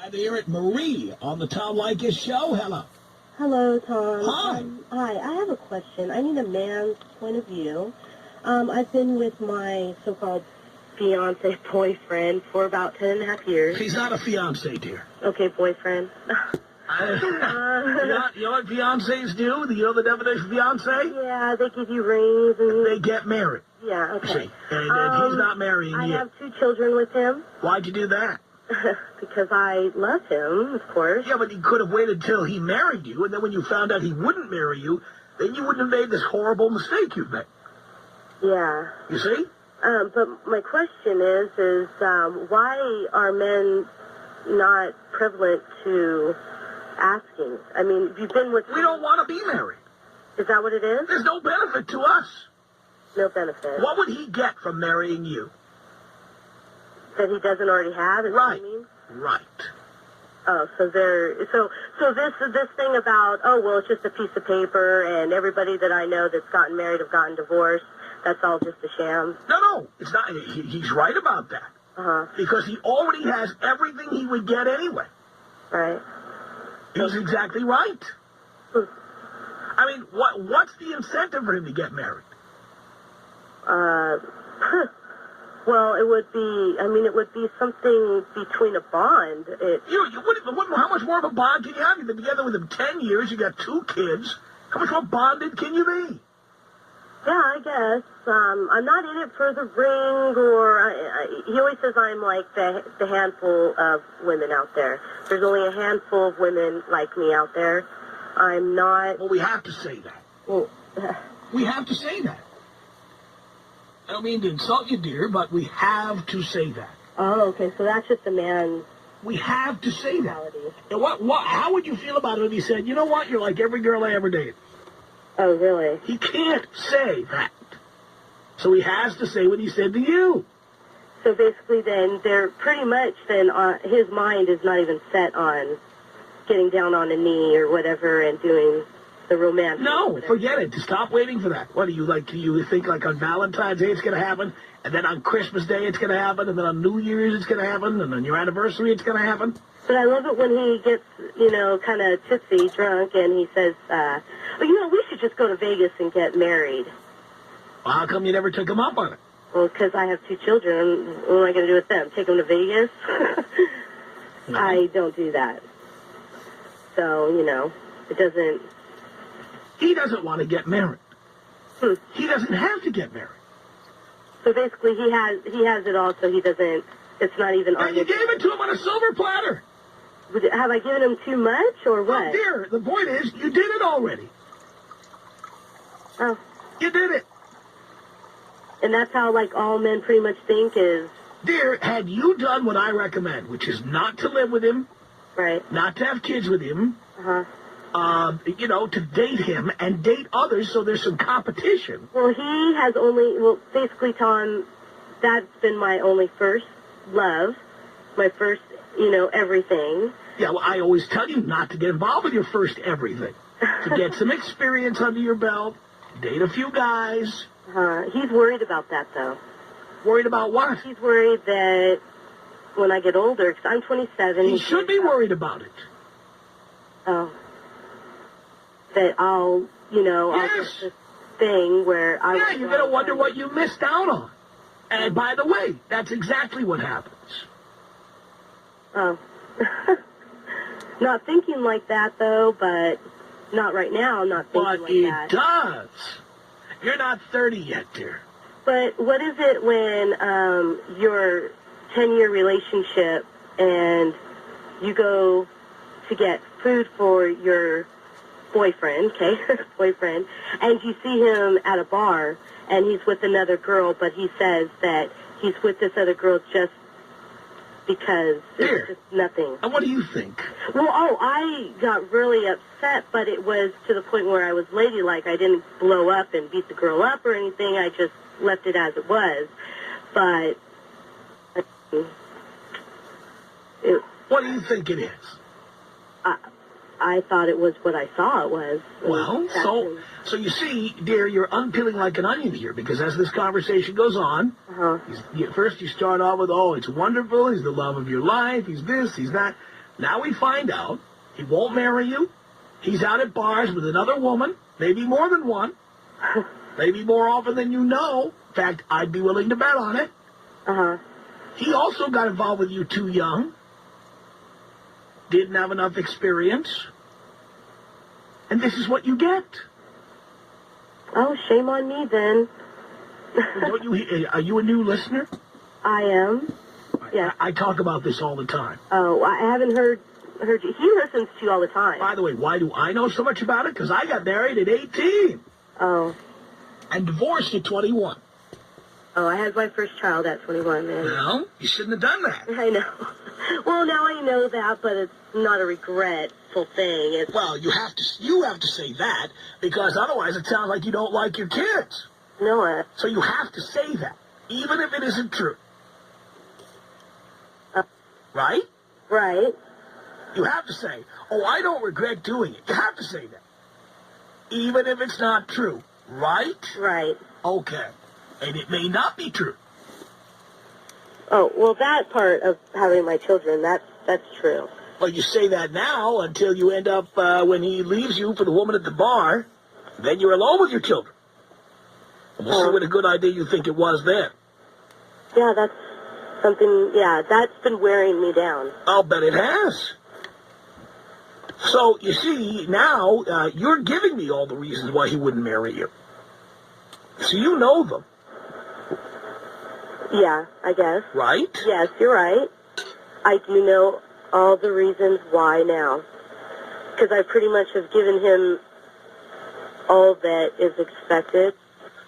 Glad to hear it. Marie on the Tom Leykis show. Hello. Hello, Tom. Hi. Hi, I have a question. I need a man's point of view. I've been with my so-called fiance boyfriend for about 10.5 years. He's not a fiance, dear. Okay, boyfriend. You know what fiancés do? You know the definition of fiance? Yeah, they give you rings and... They get married. Yeah, okay. See, and he's not marrying you. I have 2 children with him. Why'd you do that? Because I love him, of course. Yeah, but you could have waited till he married you, and then when you found out he wouldn't marry you, then you wouldn't have made this horrible mistake you've made. Yeah. You see? But my question is why are men not prevalent to asking? I mean, you've been with... We don't want to be married. Is that what it is? There's no benefit to us. No benefit. What would he get from marrying you? That he doesn't already have, is Right. what you mean? Right. Oh, so this thing about, oh, well, it's just a piece of paper, and everybody that I know that's gotten married have gotten divorced, that's all just a sham? No, it's not. He's right about that. Uh-huh. Because he already has everything he would get anyway. Right. He's exactly right. Hmm. I mean, what's the incentive for him to get married? Well, it would be something between a bond. How much more of a bond can you have? You've been together with him 10 years, you got 2 kids. How much more bonded can you be? Yeah, I guess. I'm not in it for the ring, or he always says I'm like the handful of women out there. There's only a handful of women like me out there. I'm not... Well, we have to say that. Well, we have to say that. I don't mean to insult you, dear, but we have to say that. Oh, okay, so that's just a man's... We have to say that. mentality. And how would you feel about it if he said, you know what, you're like every girl I ever dated? Oh, really? He can't say that. So he has to say what he said to you. So basically then, they're pretty much then, his mind is not even set on getting down on a knee or whatever and doing the romantic. No, forget it. Stop waiting for that. What do you think like on Valentine's Day it's going to happen, and then on Christmas Day it's going to happen, and then on New Year's it's going to happen, and on your anniversary it's going to happen? But I love it when he gets, kind of tipsy, drunk, and he says, we should just go to Vegas and get married. Well, how come you never took him up on it? Well, because I have 2 children. What am I going to do with them? Take them to Vegas? No. I don't do that. So, it doesn't... He doesn't want to get married. He doesn't have to get married. So basically, he has it all, so he doesn't... It's not even on. And you gave it to him on a silver platter. Have I given him too much, or what? Well, dear, the point is, you did it already. Oh. You did it. And that's how, all men pretty much think is... Dear, had you done what I recommend, which is not to live with him, right, not to have kids with him, uh-huh, to date him and date others so there's some competition. Well, he has basically, Tom, that's been my only first love, my first, everything. Yeah, well, I always tell you not to get involved with your first everything. To get some experience under your belt, date a few guys. He's worried about that, though. Worried about what? He's worried that when I get older, because I'm 27. He should be worried about it. Oh. That I'll, I'll Yes. get this thing where I... Yeah, you're going to wonder what you missed out on. And by the way, that's exactly what happens. Oh. Not thinking like that, though, but not right now. I'm not thinking like that. But it does. You're not 30 yet, dear. But what is it when your 10-year relationship and you go to get food for your boyfriend, boyfriend, and you see him at a bar and he's with another girl, but he says that he's with this other girl just because it's just nothing. And what do you think? Well, I got really upset, but it was to the point where I was ladylike. I didn't blow up and beat the girl up or anything. I just left it as it was. But what do you think it is? I thought it was what I saw it was. Well, so you see, dear, you're unpeeling like an onion here, because as this conversation goes on, first you start off with, oh, it's wonderful, he's the love of your life, he's this, he's that. Now we find out he won't marry you. He's out at bars with another woman, maybe more than one, maybe more often than you know. In fact, I'd be willing to bet on it. Uh-huh. He also got involved with you too young. Didn't have enough experience. And this is what you get. Oh, shame on me then. Don't you? Are you a new listener? I am. Yeah. I talk about this all the time. Oh, I haven't heard you. He listens to you all the time. By the way, why do I know so much about it? Because I got married at 18. Oh. And divorced at 21. Oh, I had my first child at 21, man. Well, you shouldn't have done that. I know. Well, now I know that, but it's not a regretful thing. Well, you have to say that, because otherwise it sounds like you don't like your kids. No. So you have to say that, even if it isn't true. Right? Right. You have to say, oh, I don't regret doing it. You have to say that. Even if it's not true. Right? Right. Okay. And it may not be true. Oh, well, that part of having my children, that's true. Well, you say that now until you end up, when he leaves you for the woman at the bar, then you're alone with your children. And we'll see what a good idea you think it was then. Yeah, that's something, that's been wearing me down. I'll bet it has. So, you see, now, you're giving me all the reasons why he wouldn't marry you. So you know them. Yeah, I guess. Right? Yes, you're right. I do know all the reasons why now. Because I pretty much have given him all that is expected.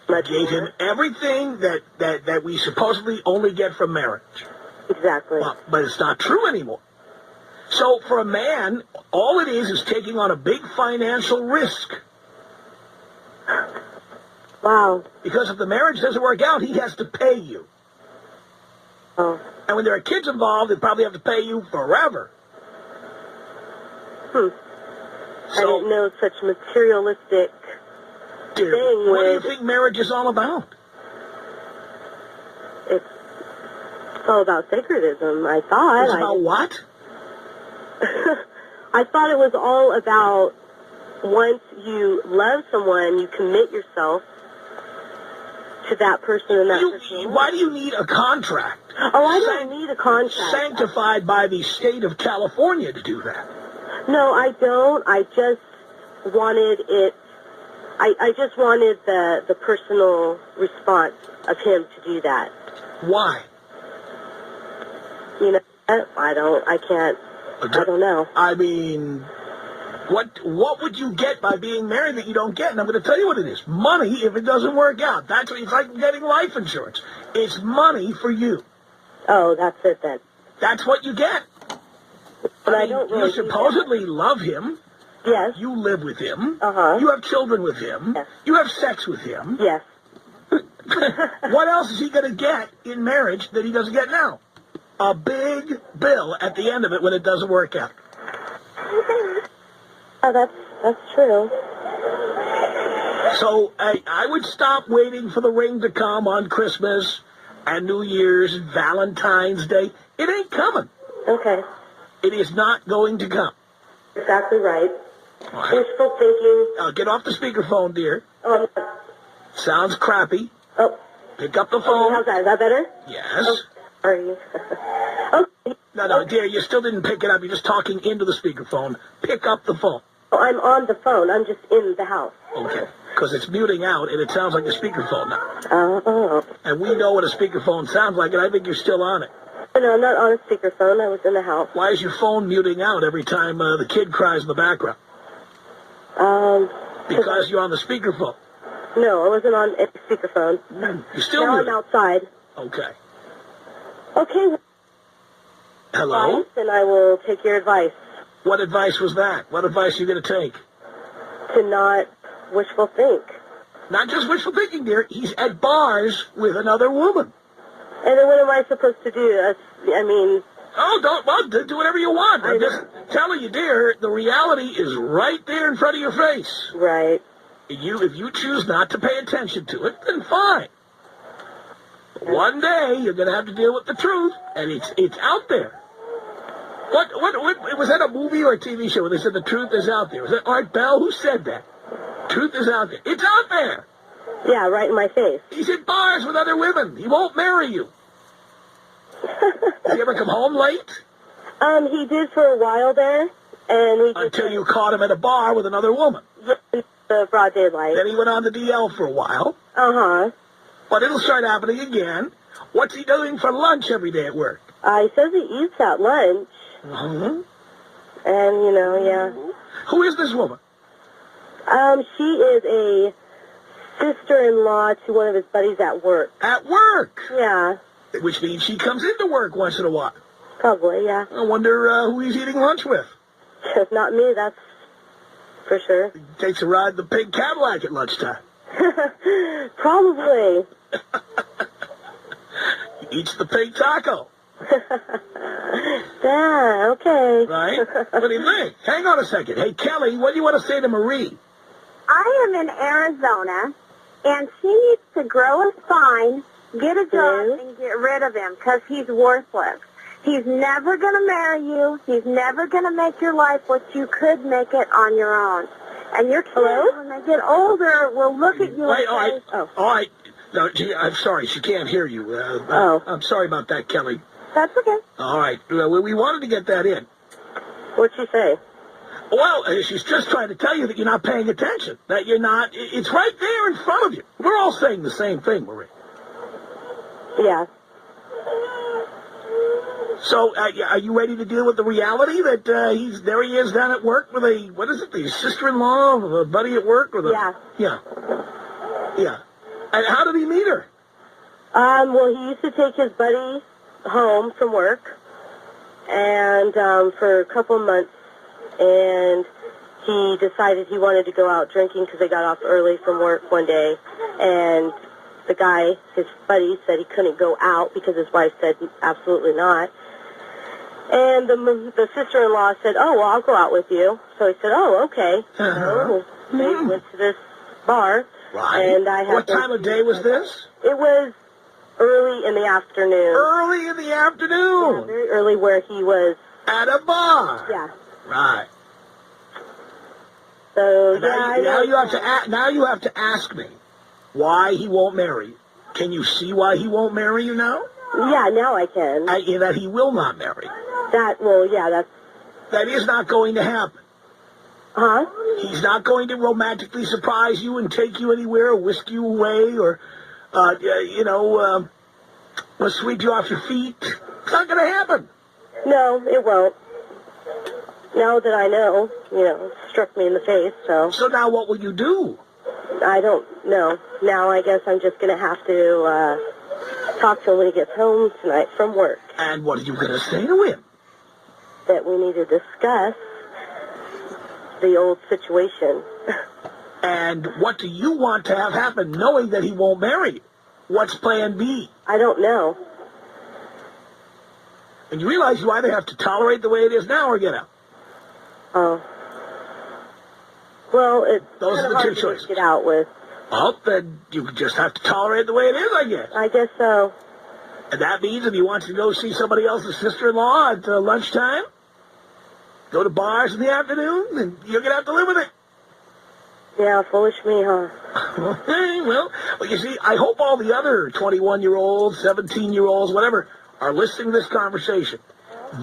Gave him everything that we supposedly only get from marriage. Exactly. Well, but it's not true anymore. So for a man, all it is taking on a big financial risk. Wow. Because if the marriage doesn't work out, he has to pay you. Oh. And when there are kids involved, they probably have to pay you forever. I didn't know such materialistic Dear, thing. What do you think marriage is all about? It's all about sacredism, I thought. It's about what? I thought it was all about once you love someone, you commit yourself to that person and that person. Why do you need a contract? Oh, I don't need a contract. Sanctified by the state of California to do that. No, I don't. I just wanted it. I just wanted the personal response of him to do that. Why? You know, I don't know. I mean, what would you get by being married that you don't get? And I'm going to tell you what it is. Money if it doesn't work out. That's what it's like getting life insurance. It's money for you. Oh, that's it then. That's what you get. But I mean, don't really you supposedly love him. Yes. You live with him. Uh-huh. You have children with him. Yes. You have sex with him. Yes. What else is he going to get in marriage that he doesn't get now? A big bill at the end of it when it doesn't work out. Oh, that's true. So I would stop waiting for the ring to come on Christmas and New Year's and Valentine's Day. It ain't coming. Okay. It is not going to come. Exactly right. Right. Wishful thinking. Get off the speakerphone, dear. Oh, Sounds crappy. oh. Pick up the Okay, phone. how's that? Is that better? Yes. Oh, sorry. Okay. No, dear, you still didn't pick it up. You're just talking into the speakerphone. Pick up the phone. Oh, I'm on the phone. I'm just in the house. Okay. Because it's muting out, and it sounds like a speakerphone now. Oh. And we know what a speakerphone sounds like, and I think you're still on it. No, I'm not on a speakerphone. I was in the house. Why is your phone muting out every time the kid cries in the background? Because you're on the speakerphone. No, I wasn't on a speakerphone. You're still now muted. I'm outside. Okay. Okay. Hello? Advice, and I will take your advice. What advice was that? What advice are you going to take? To not wishful think. Not just wishful thinking, dear. He's at bars with another woman. And then what am I supposed to do? Do whatever you want. I'm just telling you, dear, the reality is right there in front of your face. Right. If you choose not to pay attention to it, then fine. One day, you're going to have to deal with the truth, and it's out there. What was that a movie or a TV show where they said the truth is out there? Was that Art Bell? Who said that? Truth is out there. It's out there. Yeah, right in my face. He's in bars with other women. He won't marry you. Did he ever come home late? He did for a while there, and he Until you caught him at a bar with another woman. in the broad daylight. Then he went on the DL for a while. Uh-huh. But it'll start happening again. What's he doing for lunch every day at work? He says he eats at lunch, Mm-hmm. and, yeah. Who is this woman? She is a sister-in-law to one of his buddies at work. At work. Yeah, Which means she comes into work once in a while. probably, yeah. I wonder who he's eating lunch with. Not me, that's for sure. He takes a ride in the pink Cadillac at lunchtime. Probably. He eats the pink taco. Yeah, okay. Right? What do you think? Hang on a second. Hey, Kelly, what do you want to say to Marie? I am in Arizona, and she needs to grow a spine, get a job, and get rid of him because he's worthless. He's never going to marry you. He's never going to make your life what you could make it on your own. And your kids, when they get older, will look at you Wait, and say, all right. No, gee, I'm sorry. She can't hear you. I'm sorry about that, Kelly. that's okay. All right. We wanted to get that in. What'd she say? Well, she's just trying to tell you that you're not paying attention. That you're not. It's right there in front of you. We're all saying the same thing, Marie. Yeah. So, are you ready to deal with the reality that there he is down at work with the sister-in-law of a buddy at work? Or Yeah. And how did he meet her? Well, he used to take his buddy home from work, and for a couple of months, and he decided he wanted to go out drinking because they got off early from work one day, and the guy, his buddy, said he couldn't go out because his wife said absolutely not. And the sister-in-law said, "Oh, well, I'll go out with you." So he said, "Oh, okay." So they went to this bar. Right. And I what time of day was this? It was early in the afternoon. Early in the afternoon. Yeah, very early, where he was. At a bar. Yeah. Right. So Now you have to ask me why he won't marry you. Can you see why he won't marry you now? Yeah, now I can. That he will not marry you. That is not going to happen. Huh? He's not going to romantically surprise you and take you anywhere or whisk you away or, sweep you off your feet. It's not going to happen. No, it won't. Now that I know, it struck me in the face, so. So now what will you do? I don't know. Now I guess I'm just going to have to talk to him when he gets home tonight from work. And what are you going to say to him? That we need to discuss the old situation. And what do you want to have happen, knowing that he won't marry you? What's plan B? I don't know. And you realize you either have to tolerate the way it is now or get out. Oh. Well, it's Those are the two choices. To get out with. Well, then you just have to tolerate the way it is, I guess. I guess so. And that means if he wants to go see somebody else's sister-in-law at lunchtime, go to bars in the afternoon, then you're going to have to live with it. Yeah, foolish me, huh? Okay, well, you see, I hope all the other 21-year-olds, 17-year-olds, whatever, are listening to this conversation.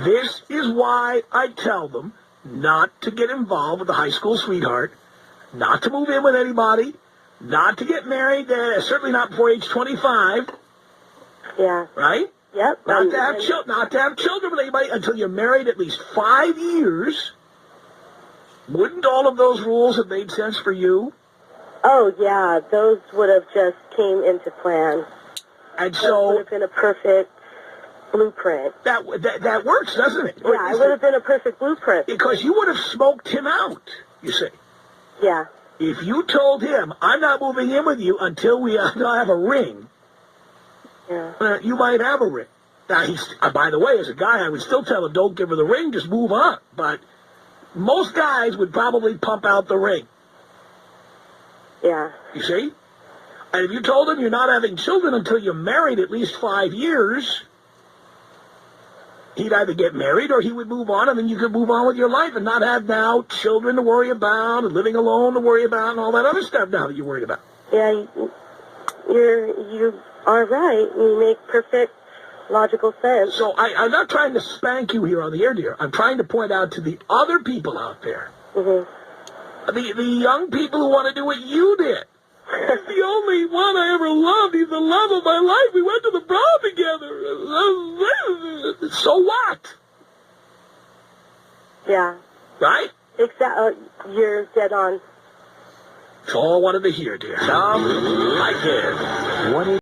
This is why I tell them not to get involved with a high school sweetheart, not to move in with anybody, not to get married, certainly not before age 25. Yeah. Right? Yep. Not to have children with anybody until you're married at least 5 years. Wouldn't all of those rules have made sense for you? Oh, yeah. Those would have just came into plan. And so... so... would have been a perfect blueprint. That works, doesn't it? Yeah, it would have been a perfect blueprint. Because you would have smoked him out, you see. Yeah. If you told him, I'm not moving in with you until we have a ring, you might have a ring. Now, by the way, as a guy, I would still tell him, don't give her the ring, just move on. But most guys would probably pump out the ring. Yeah. You see? And if you told him you're not having children until you're married at least 5 years, He'd either get married or he would move on, and then you could move on with your life and not have now children to worry about and living alone to worry about and all that other stuff now that you're worried about. Yeah, you are right. You make perfect logical sense. So I'm not trying to spank you here on the air, dear. I'm trying to point out to the other people out there, the young people who want to do what you did. He's the only one I ever loved. He's the love of my life. We went to the prom together. So what? Yeah. Right? Exactly. You're dead on. That's all I wanted to hear, dear. Leykis. What is